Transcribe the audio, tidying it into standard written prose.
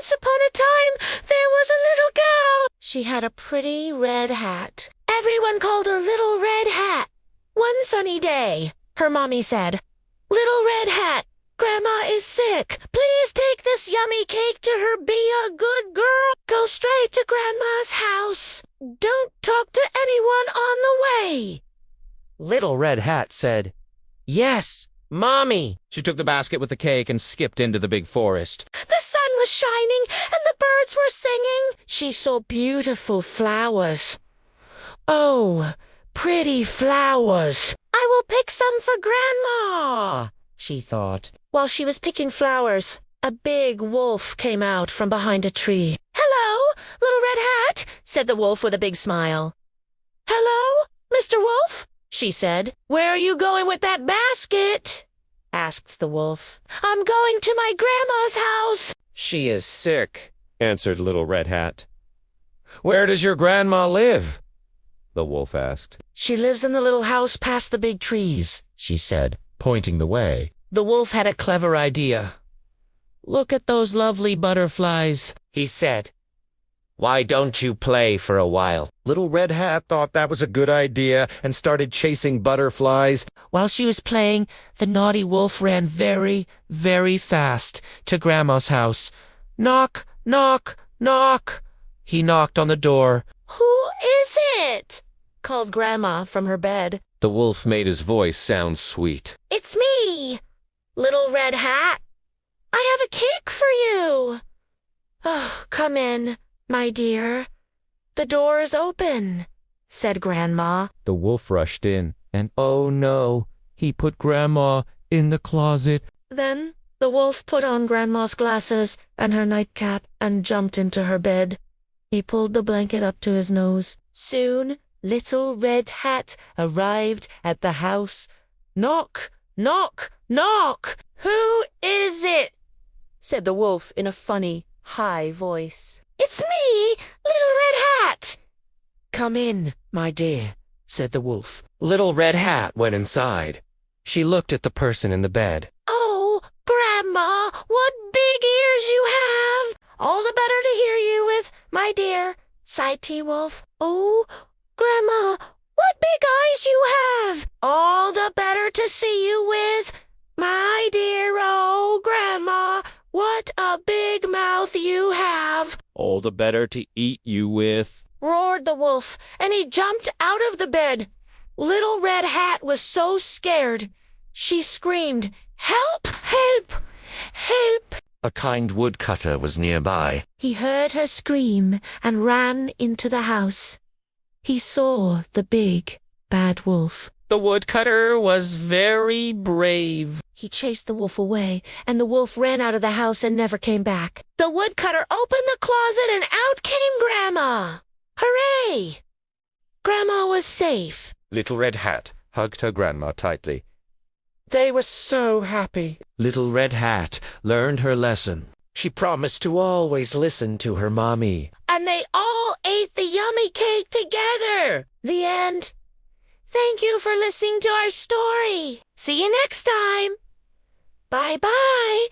Once upon a time, there was a little girl. She had a pretty red hat. Everyone called her Little Red Hat. One sunny day, her mommy said, "Little Red Hat, Grandma is sick. Please take this yummy cake to her. Be a good girl. Go straight to Grandma's house. Don't talk to anyone on the way." Little Red Hat said, "Yes, Mommy." She took the basket with the cake and skipped into the big forest. The sun was shining and the birds were singing. She saw beautiful flowers. "Oh, pretty flowers. I will pick some for Grandma," she thought. While she was picking flowers, a big wolf came out from behind a tree. "Hello, Little Red Hat," said the wolf with a big smile. "Hello, Mr. Wolf," she said. "Where are you going with that basket?" asked the wolf. "I'm going to my grandma's house." "She is sick," answered Little Red Hat. "Where does your grandma live?" the wolf asked. "She lives in the little house past the big trees," she said, pointing the way. The wolf had a clever idea. "Look at those lovely butterflies," he said. "Why don't you play for a while?" Little Red Hat thought that was a good idea and started chasing butterflies. While she was playing, the naughty wolf ran very, very fast to Grandma's house. "Knock, knock, knock." He knocked on the door. "Who is it?" called Grandma from her bed. The wolf made his voice sound sweet. "It's me, Little Red Hat. I have a cake for you. Oh, come in, my dear. The door is open," said Grandma. The wolf rushed in, and oh no, he put Grandma in the closet. Then the wolf put on Grandma's glasses and her nightcap and jumped into her bed. He pulled the blanket up to his nose. Soon, Little Red Hat arrived at the house. "Knock, knock, knock. Who is it?" said the wolf in a funny, high voice. "It's me, Little Red Hat." "Come in, my dear," said the wolf. Little Red Hat went inside. She looked at the person in the bed. "Oh, Grandma, what big ears you have! All the better to hear you with, my dear," sighed T-Wolf. "Oh, Grandma, what big eyes you have! All the better to see you with, my dear. Oh, Grandma, what a big mouth you have!" "All the better to eat you with," roared the wolf, and he jumped out of the bed. Little Red Hat was so scared. She screamed, "Help! Help! Help!" A kind woodcutter was nearby. He heard her scream and ran into the house. He saw the big, bad wolf. The woodcutter was very brave. He chased the wolf away, and the wolf ran out of the house and never came back. The woodcutter opened the closet, and out came Grandma. Hooray! Grandma was safe. Little Red Hat hugged her grandma tightly. They were so happy. Little Red Hat learned her lesson. She promised to always listen to her mommy. And they all ate the yummy cake together. The end. Thank you for listening to our story. See you next time. Bye-bye.